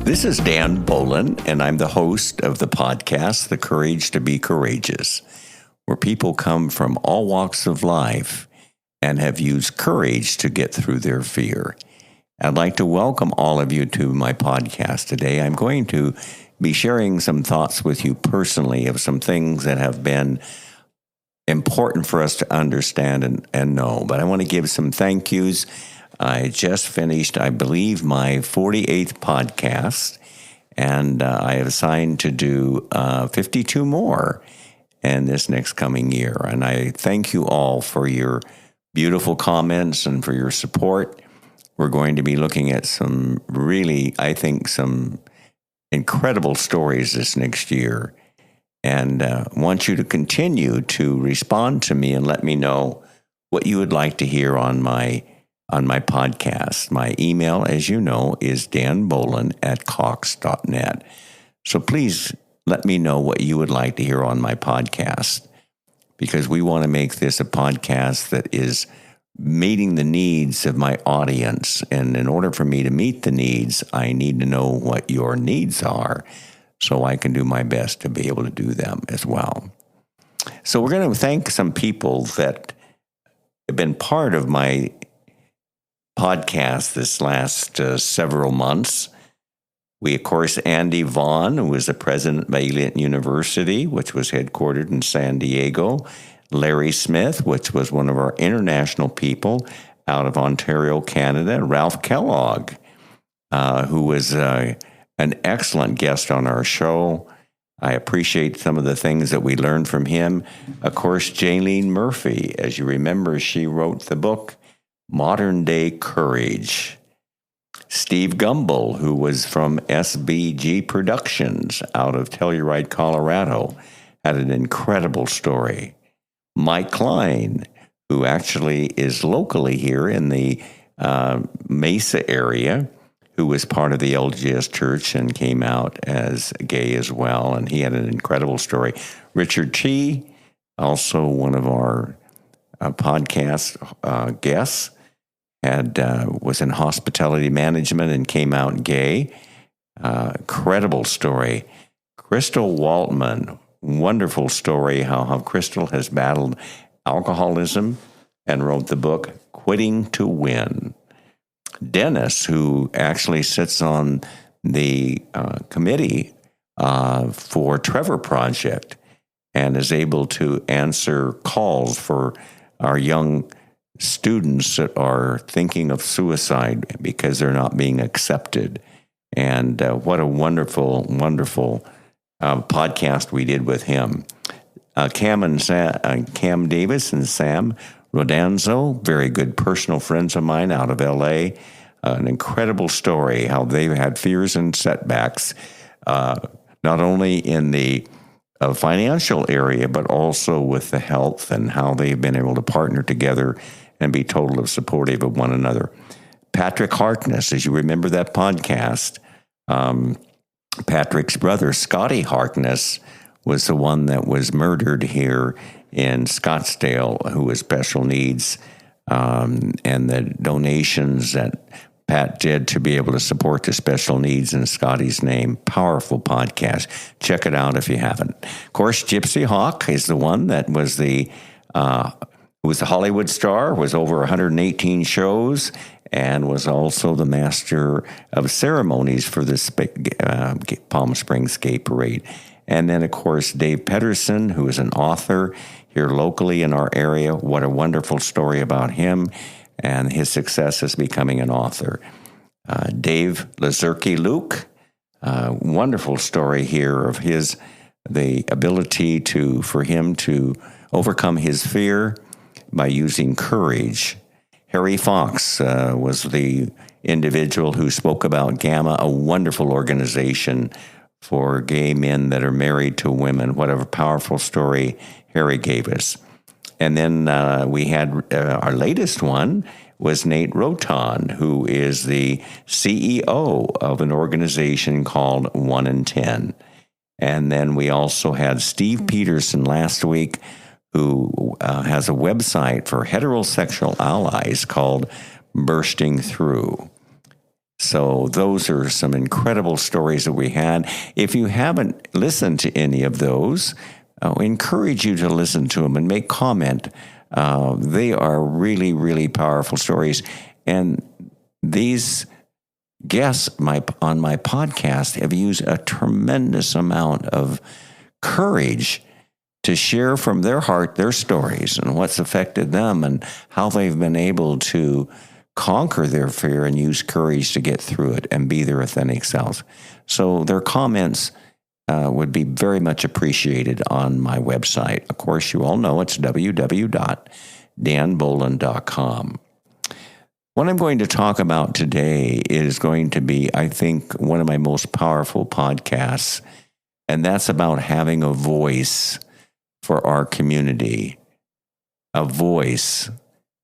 This is Dan Bolen, and I'm the host of the podcast, The Courage to Be Courageous, where people come from all walks of life and have used courage to get through their fear. I'd like to welcome all of you to my podcast today. I'm going to be sharing some thoughts with you personally of some things that have been important for us to understand and know. But I want to give some thank yous. I just finished, I believe, my 48th podcast, and I have signed to do 52 more in this next coming year. And I thank you all for your beautiful comments and for your support. We're going to be looking at some really, I think, some incredible stories this next year. And want you to continue to respond to me and let me know what you would like to hear on my podcast. My email, as you know, is danbolen@cox.net. So please let me know what you would like to hear on my podcast, because we want to make this a podcast that is meeting the needs of my audience. And in order for me to meet the needs, I need to know what your needs are so I can do my best to be able to do them as well. So we're going to thank some people that have been part of my podcast this last several months. We, of course, Andy Vaughn, who was the president of Bolen University, which was headquartered in San Diego. Larry Smith, which was one of our international people out of Ontario, Canada. Ralph Kellogg, who was an excellent guest on our show. I appreciate some of the things that we learned from him. Of course, Jaylene Murphy, as you remember, she wrote the book Modern Day Courage. Steve Gumbel, who was from SBG Productions out of Telluride, Colorado, had an incredible story. Mike Klein, who actually is locally here in the Mesa area, who was part of the LGS Church and came out as gay as well, and he had an incredible story. Richard Chi, also one of our podcast guests, was in hospitality management and came out gay. Incredible story. Crystal Waltman, wonderful story how Crystal has battled alcoholism and wrote the book Quitting to Win. Dennis, who actually sits on the committee for Trevor Project and is able to answer calls for our young students that are thinking of suicide because they're not being accepted. And what a wonderful, wonderful podcast we did with him. Cam Davis and Sam Rodanzo, very good personal friends of mine out of L.A., an incredible story how they've had fears and setbacks, not only in the financial area, but also with the health and how they've been able to partner together and be totally supportive of one another. Patrick Harkness, as you remember that podcast, Patrick's brother, Scotty Harkness, was the one that was murdered here in Scottsdale, who was special needs, and the donations that Pat did to be able to support the special needs in Scotty's name. Powerful podcast. Check it out if you haven't. Of course, Gypsy Hawk is the one that was the Hollywood star, was over 118 shows, and was also the master of ceremonies for the Palm Springs Gay Parade. And then, of course, Dave Pedersen, who is an author here locally in our area. What a wonderful story about him and his success as becoming an author. Dave Lazurki-Luke, wonderful story here of the ability for him to overcome his fear by using courage. Harry Fox was the individual who spoke about Gamma, a wonderful organization for gay men that are married to women. What a powerful story Harry gave us. And then we had our latest one was Nate Roton, who is the CEO of an organization called 1 in 10. And then we also had Steve Peterson last week, who has a website for heterosexual allies called Bursting Through. So those are some incredible stories that we had. If you haven't listened to any of those, I encourage you to listen to them and make comment. They are really, really powerful stories. And these guests on my podcast have used a tremendous amount of courage to share from their heart their stories and what's affected them and how they've been able to conquer their fear and use courage to get through it and be their authentic selves. So their comments would be very much appreciated on my website. Of course, you all know it's www.danbolen.com. What I'm going to talk about today is going to be, I think, one of my most powerful podcasts, and that's about having a voice for our community. A voice.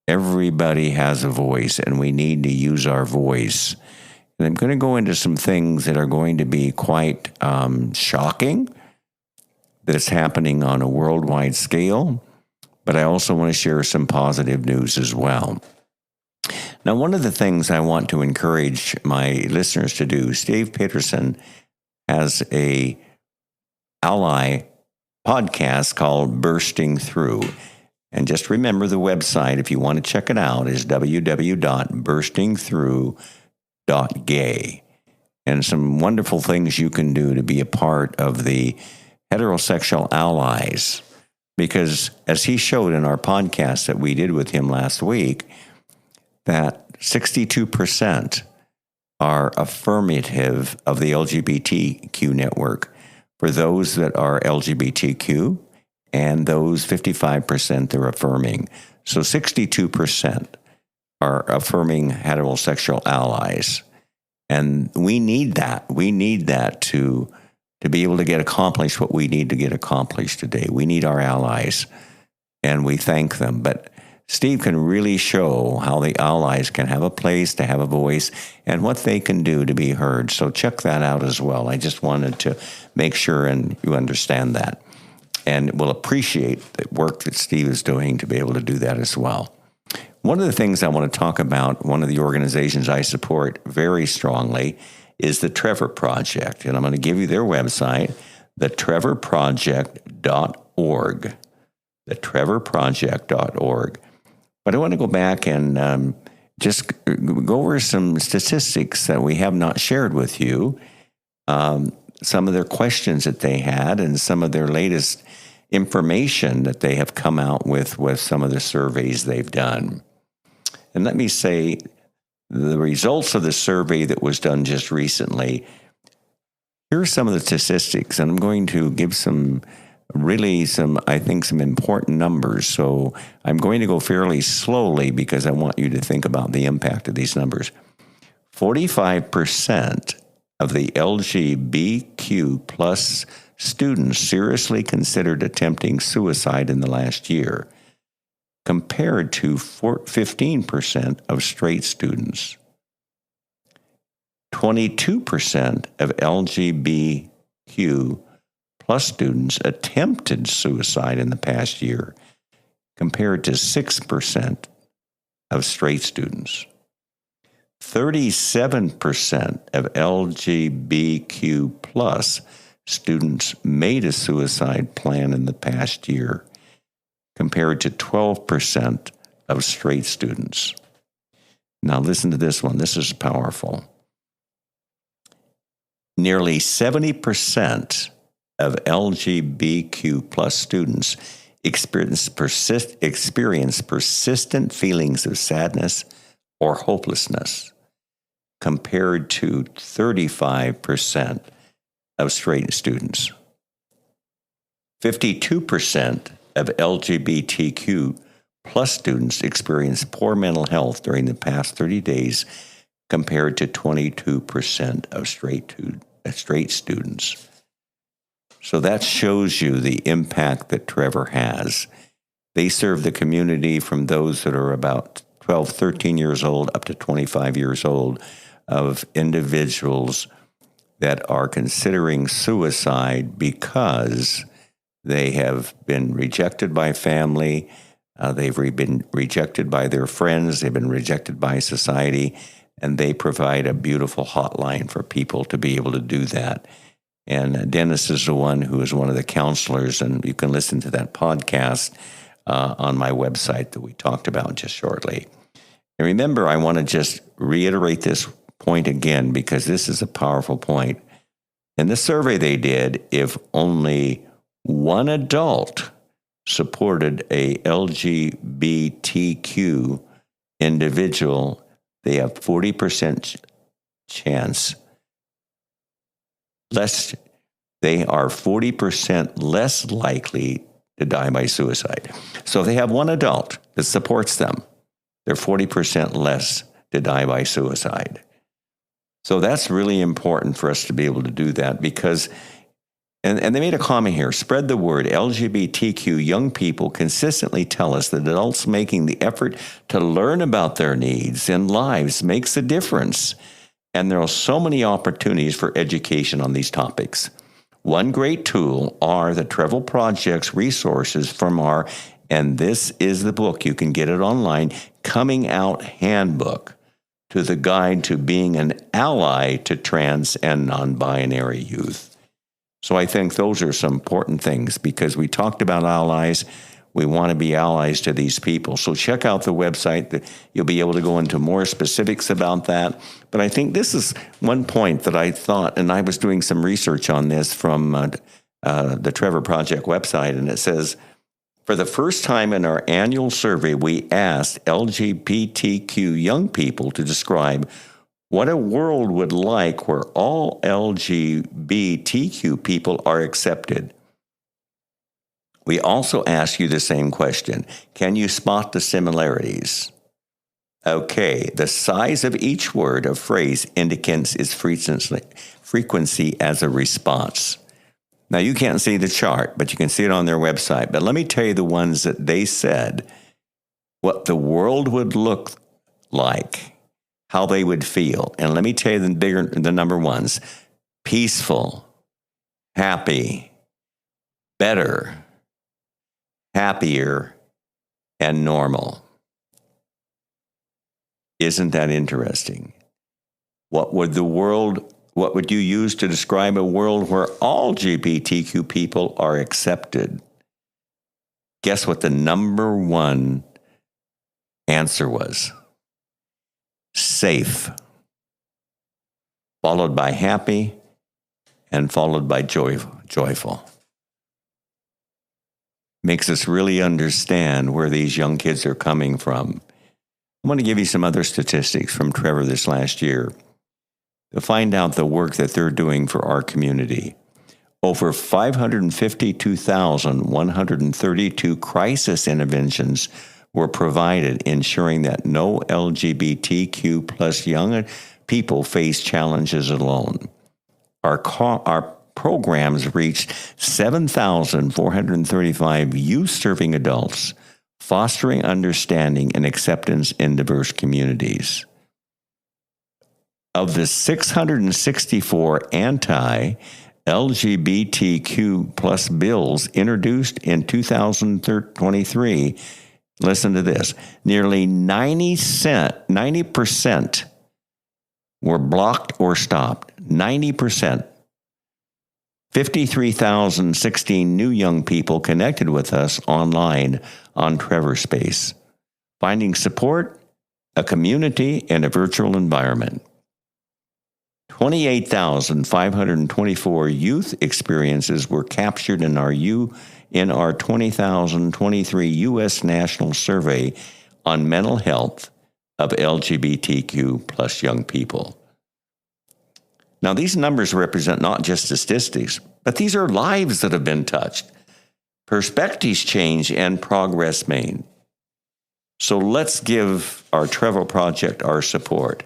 Everybody has a voice, and we need to use our voice. And I'm going to go into some things that are going to be quite shocking that's happening on a worldwide scale, but I also want to share some positive news as well. Now, one of the things I want to encourage my listeners to do, Steve Peterson has a ally podcast called Bursting Through. And just remember the website, if you want to check it out, is www.burstingthrough.gay. And some wonderful things you can do to be a part of the heterosexual allies. Because as he showed in our podcast that we did with him last week, that 62% are affirmative of the LGBTQ network for those that are LGBTQ, and those 55% they're affirming. So 62% are affirming heterosexual allies. And we need that. We need that to be able to get accomplished what we need to get accomplished today. We need our allies, and we thank them. But Steve can really show how the allies can have a place, to have a voice, and what they can do to be heard. So check that out as well. I just wanted to make sure and you understand that. And we'll appreciate the work that Steve is doing to be able to do that as well. One of the things I want to talk about, one of the organizations I support very strongly, is the Trevor Project. And I'm going to give you their website, thetrevorproject.org. thetrevorproject.org. But I want to go back and just go over some statistics that we have not shared with you, some of their questions that they had, and some of their latest information that they have come out with some of the surveys they've done. And let me say, the results of the survey that was done just recently, here are some of the statistics, and I'm going to give some important numbers. So I'm going to go fairly slowly because I want you to think about the impact of these numbers. 45% of the LGBTQ plus students seriously considered attempting suicide in the last year, compared to 15% of straight students. 22% of LGBTQ plus students attempted suicide in the past year, compared to 6% of straight students. 37% of LGBTQ plus students made a suicide plan in the past year, compared to 12% of straight students. Now listen to this one. This is powerful. Nearly 70% of LGBTQ plus students experience persistent feelings of sadness or hopelessness, compared to 35% of straight students. 52% of LGBTQ plus students experience poor mental health during the past 30 days, compared to 22% of straight students. So that shows you the impact that Trevor has. They serve the community from those that are about 12, 13 years old up to 25 years old, of individuals that are considering suicide because they have been rejected by family, they've been rejected by their friends, they've been rejected by society, and they provide a beautiful hotline for people to be able to do that. And Dennis is the one who is one of the counselors, and you can listen to that podcast on my website that we talked about just shortly. And remember, I want to just reiterate this point again, because this is a powerful point. In the survey they did, if only one adult supported a LGBTQ individual, they have 40% chance less. They are 40% less likely to die by suicide. So if they have one adult that supports them, they're 40% less to die by suicide. So that's really important for us to be able to do that, because, and they made a comment here, spread the word. LGBTQ young people consistently tell us that adults making the effort to learn about their needs and lives makes a difference. And there are so many opportunities for education on these topics. One great tool are the Trevor Project's resources from our, and this is the book, you can get it online, Coming Out Handbook to the Guide to Being an Ally to Trans and Non-Binary Youth. So I think those are some important things, because we talked about allies. We want to be allies to these people. So check out the website. You'll be able to go into more specifics about that. But I think this is one point that I thought, and I was doing some research on this from the Trevor Project website, and it says, for the first time in our annual survey, we asked LGBTQ young people to describe what a world would like where all LGBTQ people are accepted. We also ask you the same question. Can you spot the similarities? Okay, the size of each word or phrase indicates its frequency as a response. Now, you can't see the chart, but you can see it on their website. But let me tell you the ones that they said, what the world would look like, how they would feel. And let me tell you the number ones: peaceful, happy, better, happier, and normal. Isn't that interesting? What would you use to describe a world where all LGBTQ people are accepted? Guess what the number one answer was? Safe, followed by happy, and followed by joyful. Makes us really understand where these young kids are coming from. I want to give you some other statistics from Trevor this last year to find out the work that they're doing for our community. Over 552,132 crisis interventions were provided, ensuring that no LGBTQ plus young people face challenges alone. Our programs reached 7,435 youth-serving adults, fostering understanding and acceptance in diverse communities. Of the 664 anti-LGBTQ plus bills introduced in 2023, listen to this, nearly 90% were blocked or stopped. 90%. 53,016 new young people connected with us online on Trevor Space, finding support, a community, and a virtual environment. 28,524 youth experiences were captured in our 2023 U.S. National Survey on Mental Health of LGBTQ plus young people. Now, these numbers represent not just statistics, but these are lives that have been touched, perspectives change, and progress made. So let's give our Trevor Project our support.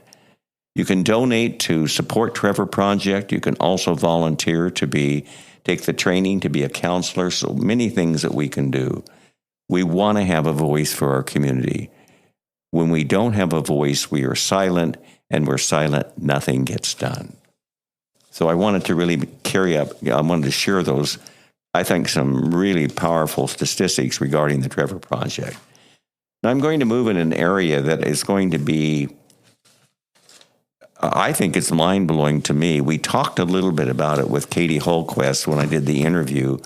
You can donate to support Trevor Project. You can also volunteer to take the training to be a counselor. So many things that we can do. We want to have a voice for our community. When we don't have a voice, we are silent, and we're silent, nothing gets done. So I wanted to really I wanted to share those, I think, some really powerful statistics regarding the Trevor Project. Now I'm going to move in an area that is going to be I think it's mind-blowing to me. We talked a little bit about it with Katie Holquest when I did the interview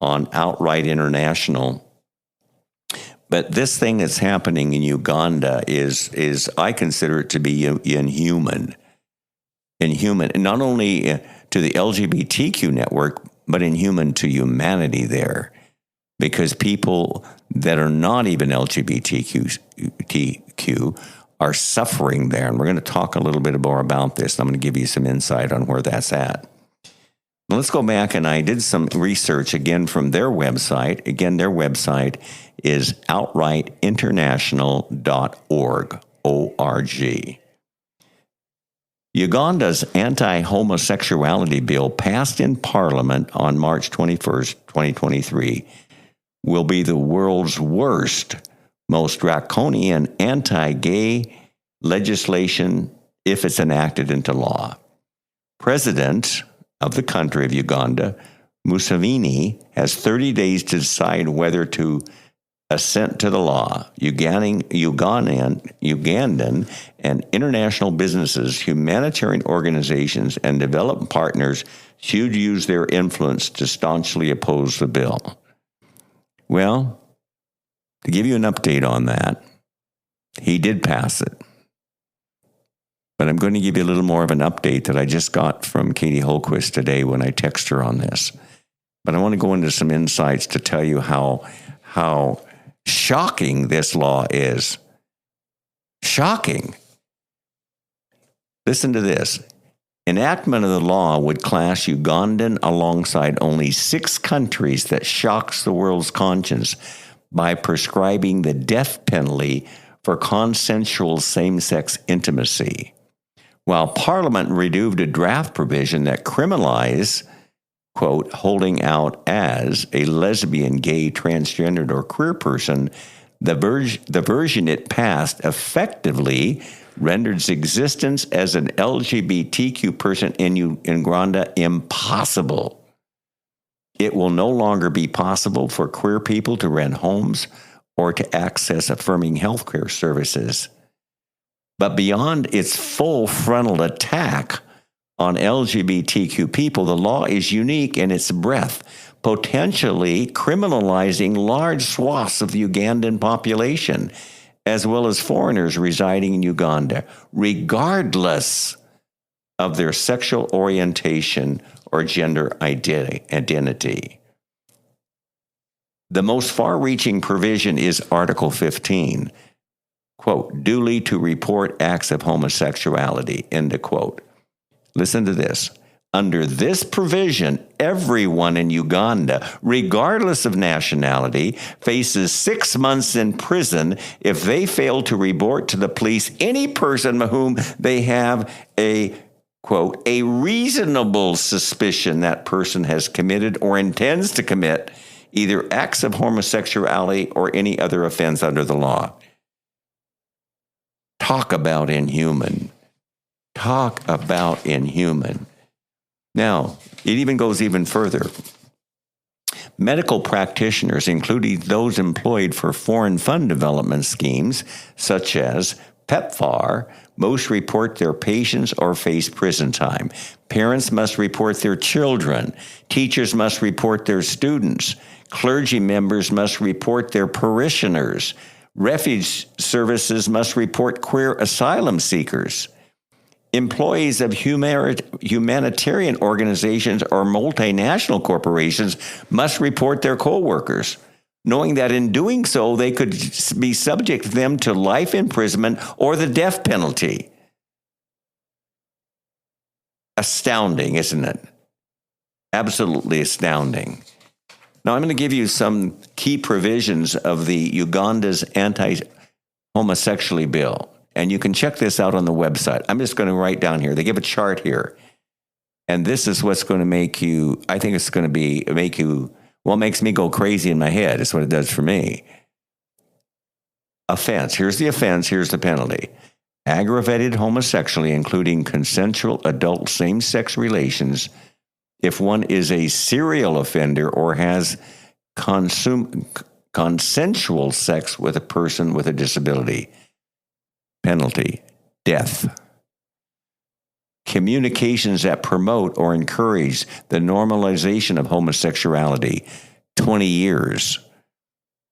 on Outright International. But this thing that's happening in Uganda is I consider it to be inhuman. Inhuman, and not only to the LGBTQ network, but inhuman to humanity there. Because people that are not even LGBTQ are suffering there. And we're going to talk a little bit more about this. And I'm going to give you some insight on where that's at. Now, let's go back, and I did some research again from their website. Again, their website is outrightinternational.org, O-R-G. Uganda's anti-homosexuality bill passed in Parliament on March 21st, 2023, will be the world's worst, most draconian anti-gay legislation if it's enacted into law. President of the country of Uganda, Museveni, has 30 days to decide whether to assent to the law. Ugandan and international businesses, humanitarian organizations, and development partners should use their influence to staunchly oppose the bill. Well, to give you an update on that, he did pass it. But I'm going to give you a little more of an update that I just got from Katie Holquist today when I text her on this. But I want to go into some insights to tell you how shocking this law is. Shocking. Listen to this. Enactment of the law would class Ugandan alongside only 6 countries that shocks the world's conscience by prescribing the death penalty for consensual same-sex intimacy, while Parliament removed a draft provision that criminalized, quote, holding out as a lesbian, gay, transgendered, or queer person. The version it passed effectively renders existence as an LGBTQ person in Uganda impossible. It will no longer be possible for queer people to rent homes or to access affirming healthcare services. But beyond its full frontal attack on LGBTQ people, the law is unique in its breadth, potentially criminalizing large swaths of the Ugandan population, as well as foreigners residing in Uganda, regardless of their sexual orientation or gender identity. The most far-reaching provision is Article 15, quote, duly to report acts of homosexuality, end of quote. Listen to this. Under this provision, everyone in Uganda, regardless of nationality, faces 6 months in prison if they fail to report to the police any person whom they have a, quote, a reasonable suspicion that person has committed or intends to commit either acts of homosexuality or any other offense under the law. Talk about inhuman. Talk about inhuman. Now, it even goes even further. Medical practitioners, including those employed for foreign fund development schemes, such as PEPFAR, must report their patients or face prison time. Parents must report their children. Teachers must report their students. Clergy members must report their parishioners. Refuge services must report queer asylum seekers. Employees of humanitarian organizations or multinational corporations must report their co-workers, knowing that in doing so, they could be subject them to life imprisonment or the death penalty. Astounding, isn't it? Absolutely astounding. Now, I'm going to give you some key provisions of the Uganda's anti-homosexuality bill. And you can check this out on the website. I'm just going to write down here. They give a chart here. And this is what's going to make you, I think it's going to make you, well, it makes me go crazy in my head. It's what it does for me. Offense. Here's the offense. Here's the penalty. Aggravated homosexuality, including consensual adult same-sex relations, if one is a serial offender or has consensual sex with a person with a disability. Penalty, death. Communications that promote or encourage the normalization of homosexuality, 20 years.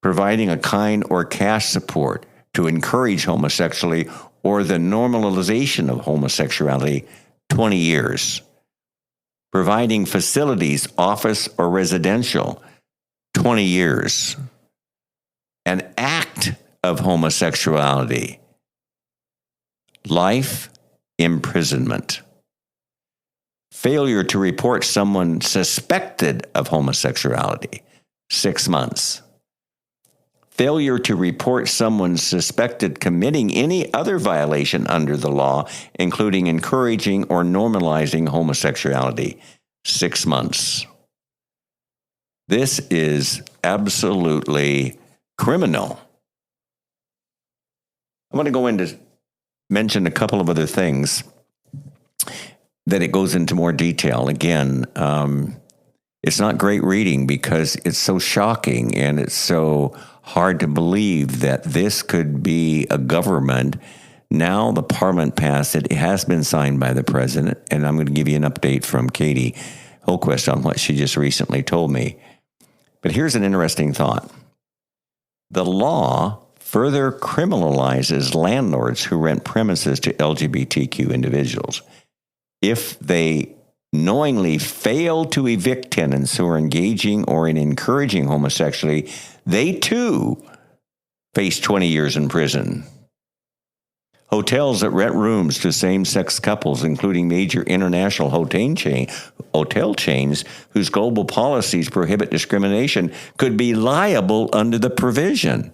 Providing a kind or cash support to encourage homosexuality or the normalization of homosexuality, 20 years. Providing facilities, office or residential, 20 years. An act of homosexuality, life imprisonment. Failure to report someone suspected of homosexuality, 6 months. Failure to report someone suspected committing any other violation under the law, including encouraging or normalizing homosexuality, 6 months. This is absolutely criminal. I want to go into mention a couple of other things that it goes into more detail. Again, it's not great reading because it's so shocking and it's so hard to believe that this could be a government. Now the parliament passed it. It has been signed by the president, and I'm going to give you an update from Katie Holquist on what she just recently told me. But here's an interesting thought. The law further criminalizes landlords who rent premises to LGBTQ individuals. If they knowingly fail to evict tenants who are engaging or in encouraging homosexuality, they too face 20 years in prison. Hotels that rent rooms to same-sex couples, including major international hotel chains whose global policies prohibit discrimination, could be liable under the provision.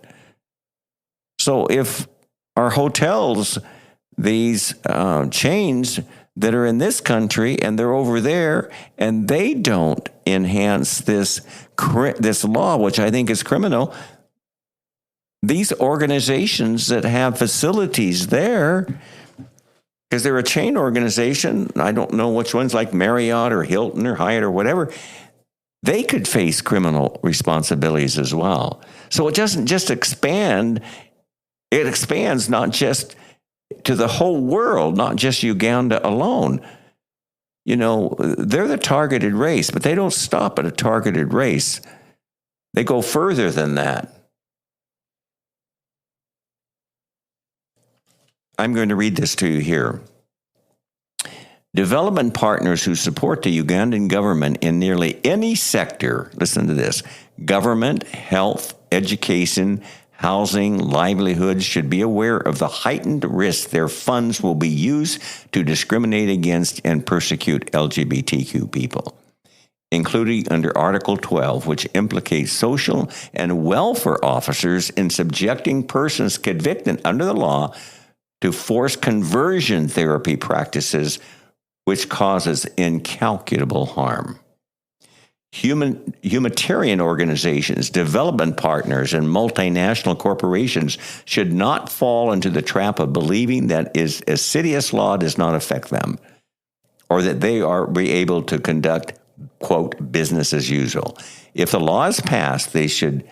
So if our hotels, these chains that are in this country and they're over there and they don't enhance this law, which I think is criminal, these organizations that have facilities there, because they're a chain organization, I don't know which ones, like Marriott or Hilton or Hyatt or whatever, they could face criminal responsibilities as well. So it doesn't just expand, it expands not just to the whole world, not just Uganda alone. You know, they're the targeted race, but they don't stop at a targeted race. They go further than that. I'm going to read this to you here. Development partners who support the Ugandan government in nearly any sector, listen to this, government, health, education, housing, livelihoods, should be aware of the heightened risk their funds will be used to discriminate against and persecute LGBTQ people, including under Article 12, which implicates social and welfare officers in subjecting persons convicted under the law to forced conversion therapy practices, which causes incalculable harm. Humanitarian organizations, development partners, and multinational corporations should not fall into the trap of believing that insidious law does not affect them, or that they are be able to conduct, quote, business as usual. If the law is passed, they should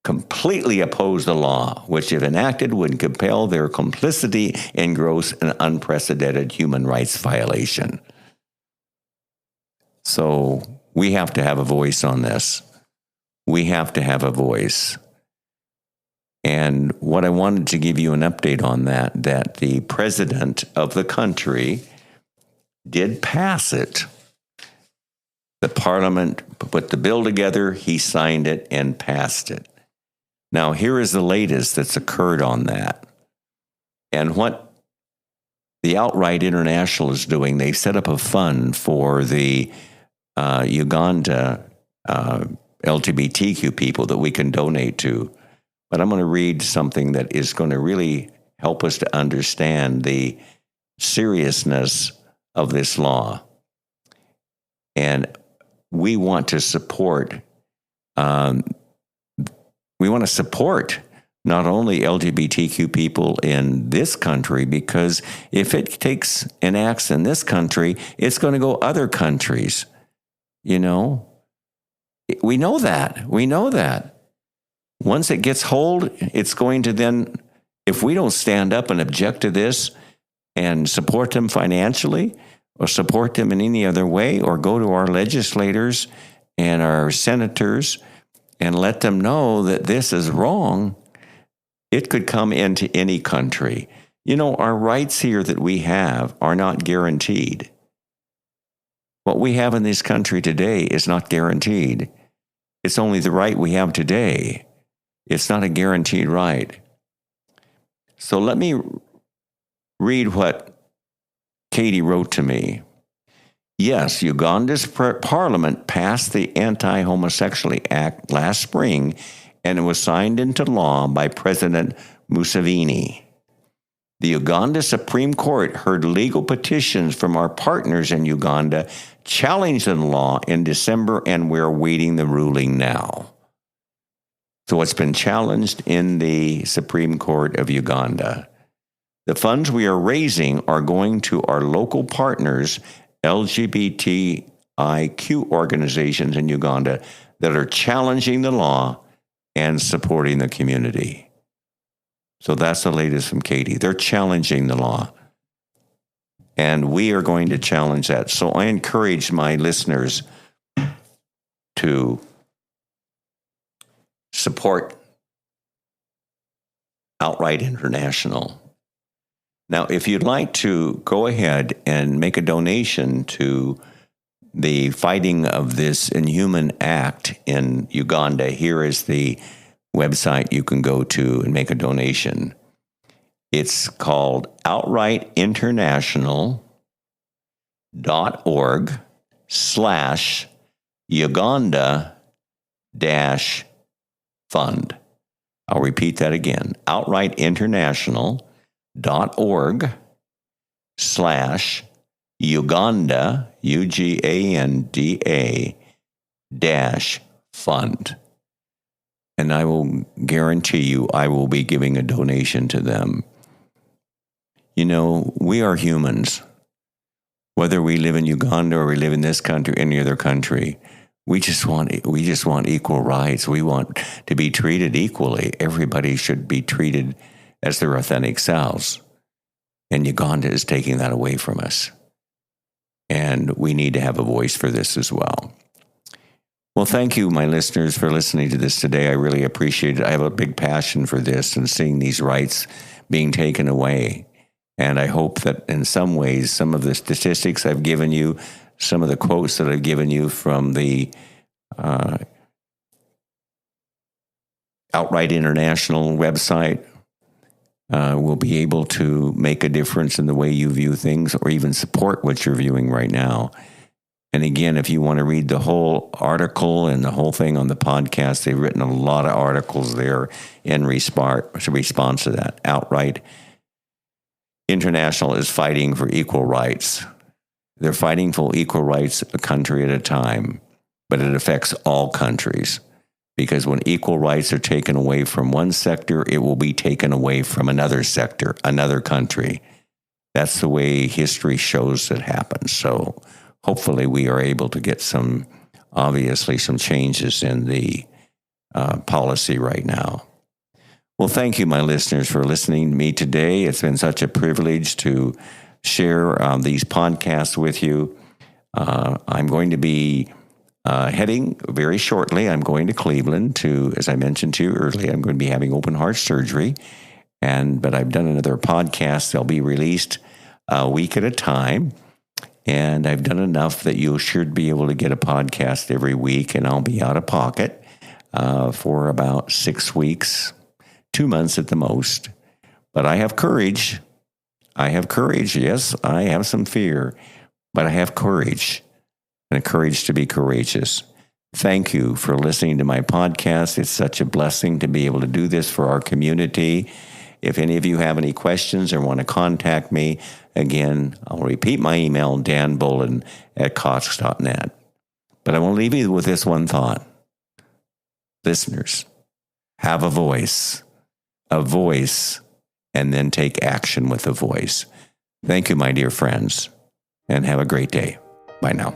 completely oppose the law, which, if enacted, would compel their complicity in gross and unprecedented human rights violation. So we have to have a voice on this. We have to have a voice. And what I wanted to give you an update on that the president of the country did pass it. The parliament put the bill together, he signed it and passed it. Now, here is the latest that's occurred on that. And what the Outright International is doing, they set up a fund for the Uganda LGBTQ people that we can donate to. But I'm going to read something that is going to really help us to understand the seriousness of this law. And we want to support not only LGBTQ people in this country, because if it takes and acts in this country, it's going to go other countries. You know, we know that. We know that. Once it gets hold, it's going to then, if we don't stand up and object to this, and support them financially or support them in any other way, or go to our legislators and our senators and let them know that this is wrong, it could come into any country. You know, our rights here that we have are not guaranteed. What we have in this country today is not guaranteed. It's only the right we have today. It's not a guaranteed right. So let me read what Katie wrote to me. Yes, Uganda's parliament passed the Anti-Homosexuality Act last spring, and it was signed into law by President Museveni. The Uganda Supreme Court heard legal petitions from our partners in Uganda challenging the law in December, and we're awaiting the ruling now. So it's been challenged in the Supreme Court of Uganda. The funds we are raising are going to our local partners, LGBTQ organizations in Uganda, that are challenging the law and supporting the community. So that's the latest from Katie. They're challenging the law, and we are going to challenge that. So I encourage my listeners to support Outright International. Now, if you'd like to go ahead and make a donation to the fighting of this inhuman act in Uganda, here is the website you can go to and make a donation. It's called outrightinternational.org/Uganda-fund. I'll repeat that again, outrightinternational.org/Uganda, UGANDA-fund. And I will guarantee you I will be giving a donation to them. You know, we are humans. Whether we live in Uganda or we live in this country, any other country, we just want equal rights. We want to be treated equally. Everybody should be treated as their authentic selves. And Uganda is taking that away from us. And we need to have a voice for this as well. Well, thank you, my listeners, for listening to this today. I really appreciate it. I have a big passion for this and seeing these rights being taken away. And I hope that in some ways, some of the statistics I've given you, some of the quotes that I've given you from the Outright International website will be able to make a difference in the way you view things, or even support what you're viewing right now. And again, if you want to read the whole article and the whole thing on the podcast, they've written a lot of articles there in response to that. Outright International is fighting for equal rights. They're fighting for equal rights a country at a time, but it affects all countries. Because when equal rights are taken away from one sector, it will be taken away from another sector, another country. That's the way history shows it happens. So hopefully we are able to get some changes in the policy right now. Well, thank you, my listeners, for listening to me today. It's been such a privilege to share these podcasts with you. I'm going to be heading very shortly. I'm going to Cleveland to, as I mentioned to you earlier, I'm going to be having open heart surgery. But I've done another podcast. They'll be released a week at a time. And I've done enough that you should be able to get a podcast every week, and I'll be out of pocket for about 6 weeks, 2 months at the most. But I have courage. Yes, I have some fear, but I have courage, and a courage to be courageous. Thank you for listening to my podcast. It's such a blessing to be able to do this for our community. If any of you have any questions or want to contact me, again, I'll repeat my email, danbolen@cox.net. But I want to leave you with this one thought. Listeners, have a voice, and then take action with a voice. Thank you, my dear friends, and have a great day. Bye now.